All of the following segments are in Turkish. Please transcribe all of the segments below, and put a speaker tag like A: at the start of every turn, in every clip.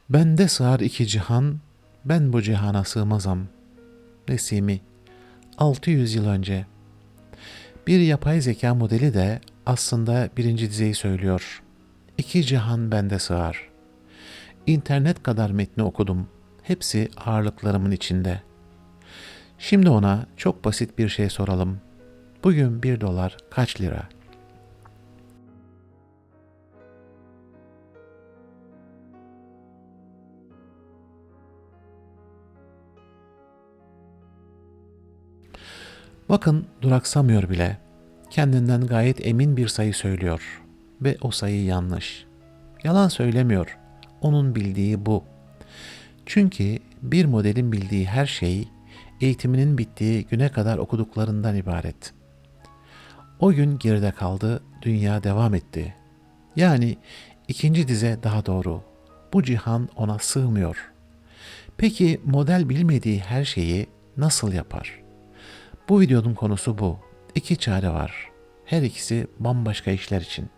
A: Bende sığar iki cihan, ben bu cihana sığmazam. Nesimi, 600 yıl önce. Bir yapay zeka modeli de aslında birinci dizeyi söylüyor. İki cihan bende sığar. İnternet kadar metni okudum. Hepsi ağırlıklarımın içinde. Şimdi ona çok basit bir şey soralım. Bugün 1 dolar kaç lira? Bakın duraksamıyor bile. Kendinden gayet emin bir sayı söylüyor. Ve o sayı yanlış. Yalan söylemiyor. Onun bildiği bu. Çünkü bir modelin bildiği her şey eğitiminin bittiği güne kadar okuduklarından ibaret. O gün geride kaldı, dünya devam etti. Yani ikinci dize daha doğru. Bu cihan ona sığmıyor. Peki model bilmediği her şeyi nasıl yapar? Bu videonun konusu bu. İki çare var. Her ikisi bambaşka işler için.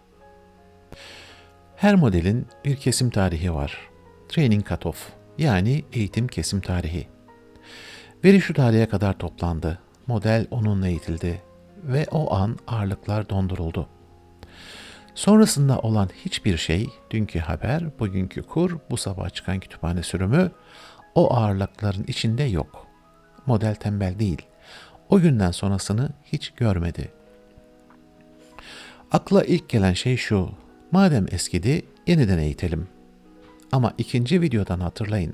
A: Her modelin bir kesim tarihi var. Training cutoff yani eğitim kesim tarihi. Veri şu tarihe kadar toplandı. Model onunla eğitildi ve o an ağırlıklar donduruldu. Sonrasında olan hiçbir şey, dünkü haber, bugünkü kur, bu sabah çıkan kütüphane sürümü, o ağırlıkların içinde yok. Model tembel değil. O günden sonrasını hiç görmedi. Akla ilk gelen şey şu. Madem eskidi, yeniden eğitelim. Ama ikinci videodan hatırlayın.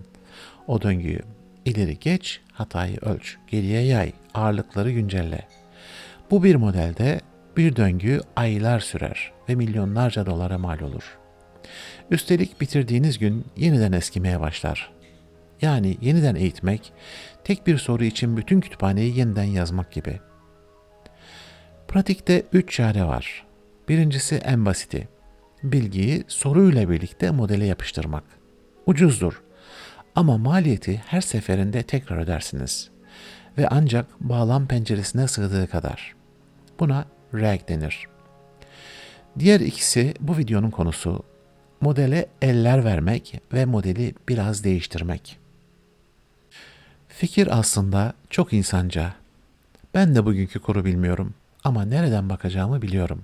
A: O döngüyü ileri geç, hatayı ölç, geriye yay, ağırlıkları güncelle. Bu bir modelde bir döngü aylar sürer ve milyonlarca dolara mal olur. Üstelik bitirdiğiniz gün yeniden eskimeye başlar. Yani yeniden eğitmek, tek bir soru için bütün kütüphaneyi yeniden yazmak gibi. Pratikte 3 çare var. Birincisi en basiti. Bilgiyi soruyla birlikte modele yapıştırmak. Ucuzdur ama maliyeti her seferinde tekrar ödersiniz. Ve ancak bağlam penceresine sığdığı kadar. Buna RAG denir. Diğer ikisi bu videonun konusu. Modele eller vermek ve modeli biraz değiştirmek. Fikir aslında çok insanca. Ben de bugünkü kuru bilmiyorum ama nereden bakacağımı biliyorum.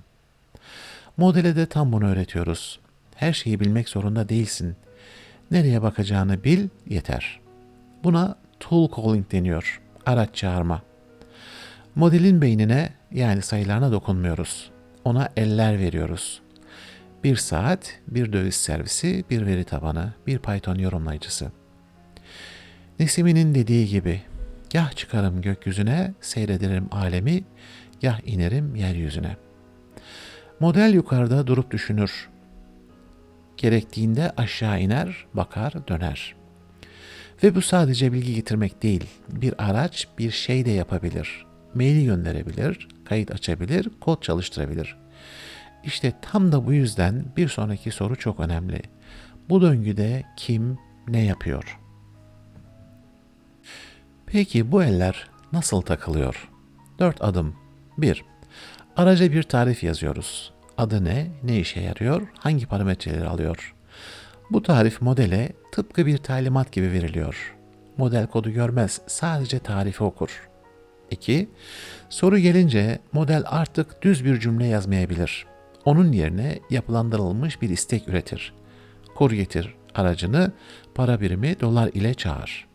A: Modele de tam bunu öğretiyoruz. Her şeyi bilmek zorunda değilsin. Nereye bakacağını bil yeter. Buna tool calling deniyor. Araç çağırma. Modelin beynine yani sayılarına dokunmuyoruz. Ona eller veriyoruz. Bir saat, bir döviz servisi, bir veri tabanı, bir Python yorumlayıcısı. Nesimi'nin dediği gibi, gah çıkarım gökyüzüne, seyrederim alemi, gah inerim yeryüzüne. Model yukarıda durup düşünür. Gerektiğinde aşağı iner, bakar, döner. Ve bu sadece bilgi getirmek değil, bir araç bir şey de yapabilir. Mail gönderebilir, kayıt açabilir, kod çalıştırabilir. İşte tam da bu yüzden bir sonraki soru çok önemli. Bu döngüde kim ne yapıyor? Peki bu eller nasıl takılıyor? 4 adım. 1. Araca bir tarif yazıyoruz. Adı ne, ne işe yarıyor, hangi parametreleri alıyor? Bu tarif modele tıpkı bir talimat gibi veriliyor. Model kodu görmez, sadece tarifi okur. 2. Soru gelince model artık düz bir cümle yazmayabilir. Onun yerine yapılandırılmış bir istek üretir. Kur getir aracını, para birimi dolar ile çağır.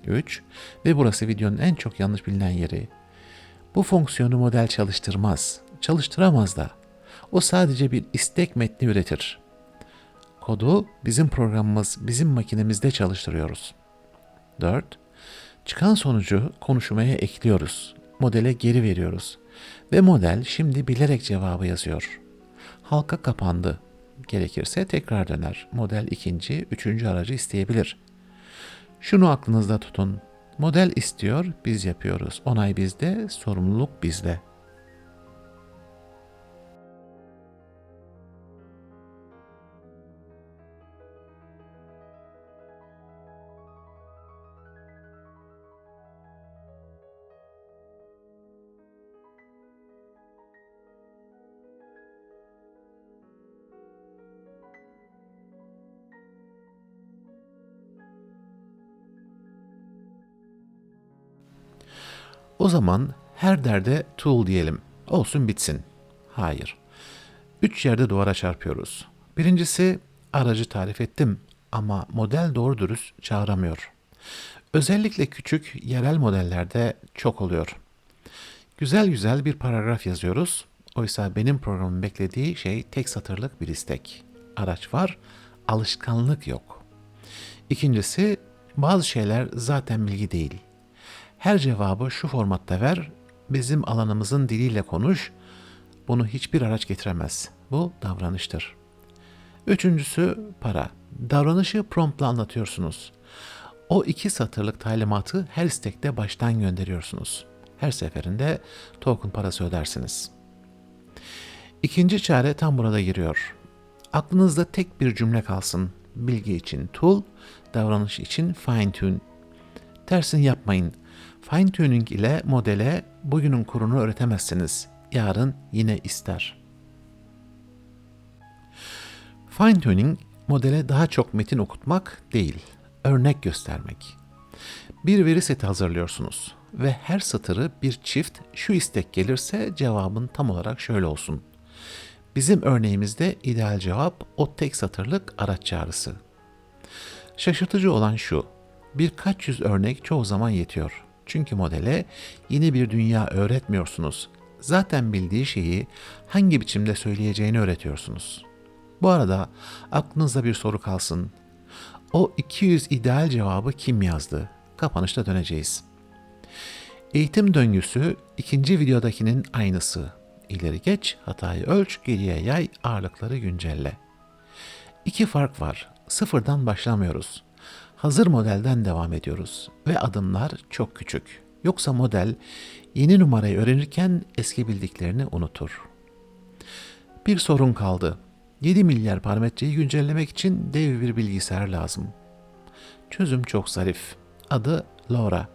A: 3. Ve burası videonun en çok yanlış bilinen yeri. Bu fonksiyonu model çalıştırmaz. Çalıştıramaz da. O sadece bir istek metni üretir. Kodu bizim programımız, bizim makinemizde çalıştırıyoruz. 4. Çıkan sonucu konuşmaya ekliyoruz. Modele geri veriyoruz. Ve model şimdi bilerek cevabı yazıyor. Halka kapandı. Gerekirse tekrar döner. Model ikinci, üçüncü aracı isteyebilir. Şunu aklınızda tutun. Model istiyor, biz yapıyoruz. Onay bizde, sorumluluk bizde. O zaman her derde tool diyelim. Olsun bitsin. Hayır. 3 yerde duvara çarpıyoruz. Birincisi, aracı tarif ettim ama model doğru dürüst çağıramıyor. Özellikle küçük yerel modellerde çok oluyor. Güzel güzel bir paragraf yazıyoruz. Oysa benim programın beklediği şey tek satırlık bir istek. Araç var, alışkanlık yok. İkincisi, bazı şeyler zaten bilgi değil. Her cevabı şu formatta ver, bizim alanımızın diliyle konuş, bunu hiçbir araç getiremez. Bu davranıştır. Üçüncüsü para. Davranışı promptla anlatıyorsunuz. O 2 satırlık talimatı her istekte baştan gönderiyorsunuz. Her seferinde token parası ödersiniz. İkinci çare tam burada giriyor. Aklınızda tek bir cümle kalsın. Bilgi için tool, davranış için fine tune. Tersini yapmayın. Fine tuning ile modele bugünün kurunu öğretemezsiniz. Yarın yine ister. Fine tuning modele daha çok metin okutmak değil, örnek göstermek. Bir veri seti hazırlıyorsunuz ve her satırı bir çift şu istek gelirse cevabın tam olarak şöyle olsun. Bizim örneğimizde ideal cevap o tek satırlık araç çağrısı. Şaşırtıcı olan şu, birkaç yüz örnek çoğu zaman yetiyor. Çünkü modele yeni bir dünya öğretmiyorsunuz. Zaten bildiği şeyi hangi biçimde söyleyeceğini öğretiyorsunuz. Bu arada aklınızda bir soru kalsın. O 200 ideal cevabı kim yazdı? Kapanışta döneceğiz. Eğitim döngüsü ikinci videodakinin aynısı. İleri geç, hatayı ölç, geriye yay, ağırlıkları güncelle. 2 fark var. Sıfırdan başlamıyoruz. Hazır modelden devam ediyoruz ve adımlar çok küçük. Yoksa model yeni numarayı öğrenirken eski bildiklerini unutur. Bir sorun kaldı. 7 milyar parametreyi güncellemek için dev bir bilgisayar lazım. Çözüm çok zarif. Adı LoRa.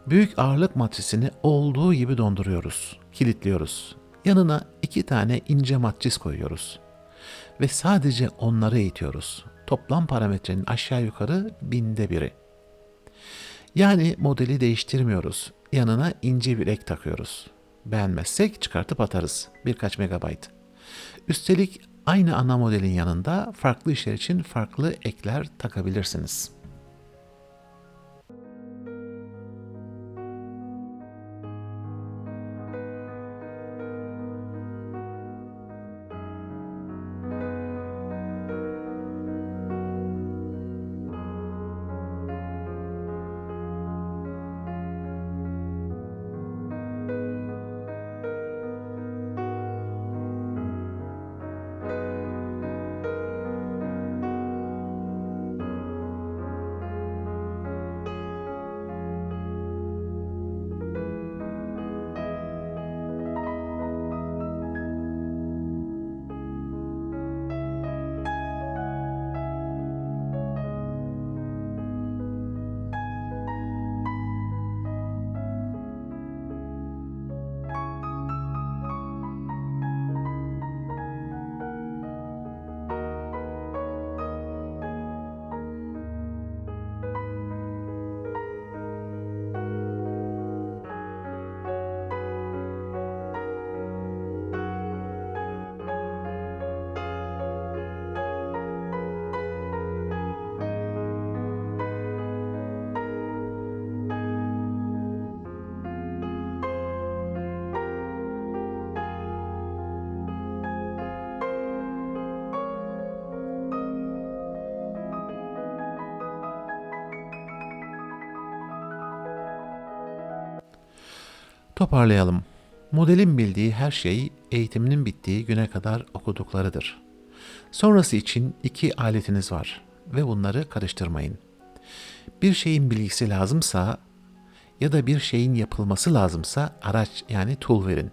A: Büyük ağırlık matrisini olduğu gibi donduruyoruz, kilitliyoruz. Yanına 2 tane ince matris koyuyoruz. Ve sadece onları eğitiyoruz. Toplam parametrenin aşağı yukarı 1/1000'i. Yani modeli değiştirmiyoruz. Yanına ince bir ek takıyoruz. Beğenmezsek çıkartıp atarız. Birkaç megabayt. Üstelik aynı ana modelin yanında farklı işler için farklı ekler takabilirsiniz. Toparlayalım. Modelin bildiği her şey eğitiminin bittiği güne kadar okuduklarıdır. Sonrası için 2 aletiniz var ve bunları karıştırmayın. Bir şeyin bilgisi lazımsa ya da bir şeyin yapılması lazımsa araç yani tool verin.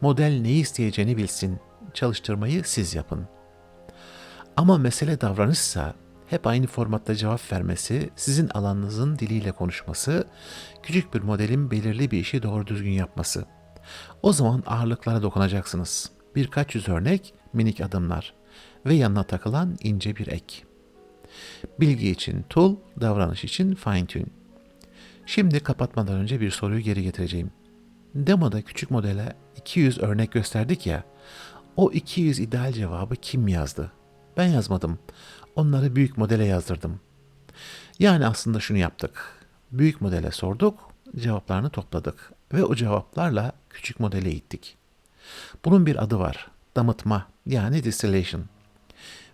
A: Model neyi isteyeceğini bilsin, çalıştırmayı siz yapın. Ama mesele davranışsa hep aynı formatta cevap vermesi, sizin alanınızın diliyle konuşması, küçük bir modelin belirli bir işi doğru düzgün yapması. O zaman ağırlıklara dokunacaksınız. Birkaç yüz örnek, minik adımlar ve yanına takılan ince bir ek. Bilgi için tool, davranış için fine tune. Şimdi kapatmadan önce bir soruyu geri getireceğim. Demoda küçük modele 200 örnek gösterdik ya. O 200 ideal cevabı kim yazdı? Ben yazmadım. Onları büyük modele yazdırdım. Yani aslında şunu yaptık. Büyük modele sorduk, cevaplarını topladık ve o cevaplarla küçük modele gittik. Bunun bir adı var. Damıtma yani distillation.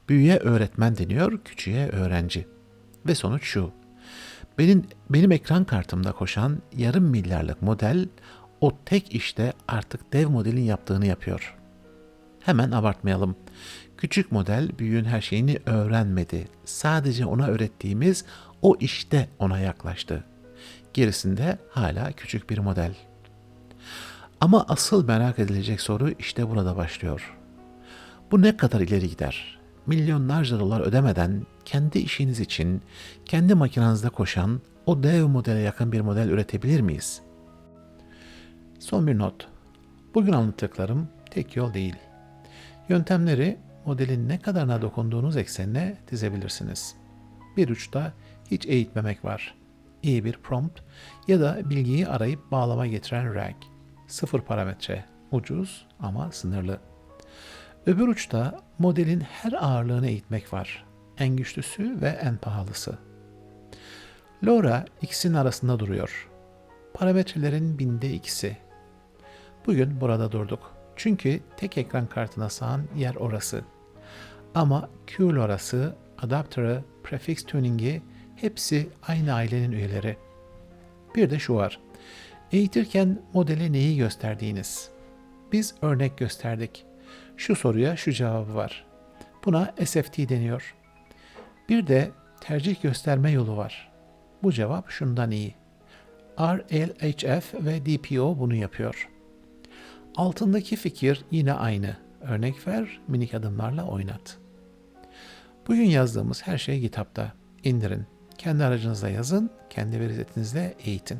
A: Büyüğe öğretmen deniyor, küçüğe öğrenci. Ve sonuç şu. Benim ekran kartımda koşan yarım milyarlık model o tek işte artık dev modelin yaptığını yapıyor. Hemen abartmayalım. Küçük model büyüğün her şeyini öğrenmedi. Sadece ona öğrettiğimiz o işte ona yaklaştı. Gerisinde hala küçük bir model. Ama asıl merak edilecek soru işte burada başlıyor. Bu ne kadar ileri gider? Milyonlarca dolar ödemeden kendi işiniz için kendi makinenizde koşan o dev modele yakın bir model üretebilir miyiz? Son bir not. Bugün anlattıklarım tek yol değil. Yöntemleri modelin ne kadarına dokunduğunuz eksenine dizebilirsiniz. Bir uçta hiç eğitmemek var. İyi bir prompt ya da bilgiyi arayıp bağlama getiren RAG. Sıfır parametre, ucuz ama sınırlı. Öbür uçta modelin her ağırlığını eğitmek var. En güçlüsü ve en pahalısı. LoRa ikisinin arasında duruyor. Parametrelerin binde ikisi. Bugün burada durduk. Çünkü tek ekran kartına sığan yer orası. Ama Q-LoRa'sı, adaptörü, prefix tuning'i hepsi aynı ailenin üyeleri. Bir de şu var. Eğitirken modele neyi gösterdiğiniz. Biz örnek gösterdik. Şu soruya şu cevabı var. Buna SFT deniyor. Bir de tercih gösterme yolu var. Bu cevap şundan iyi. RLHF ve DPO bunu yapıyor. Altındaki fikir yine aynı. Örnek ver, minik adımlarla oynat. Bugün yazdığımız her şey GitHub'da. İndirin. Kendi aracınızda yazın, kendi veri setinizle eğitin.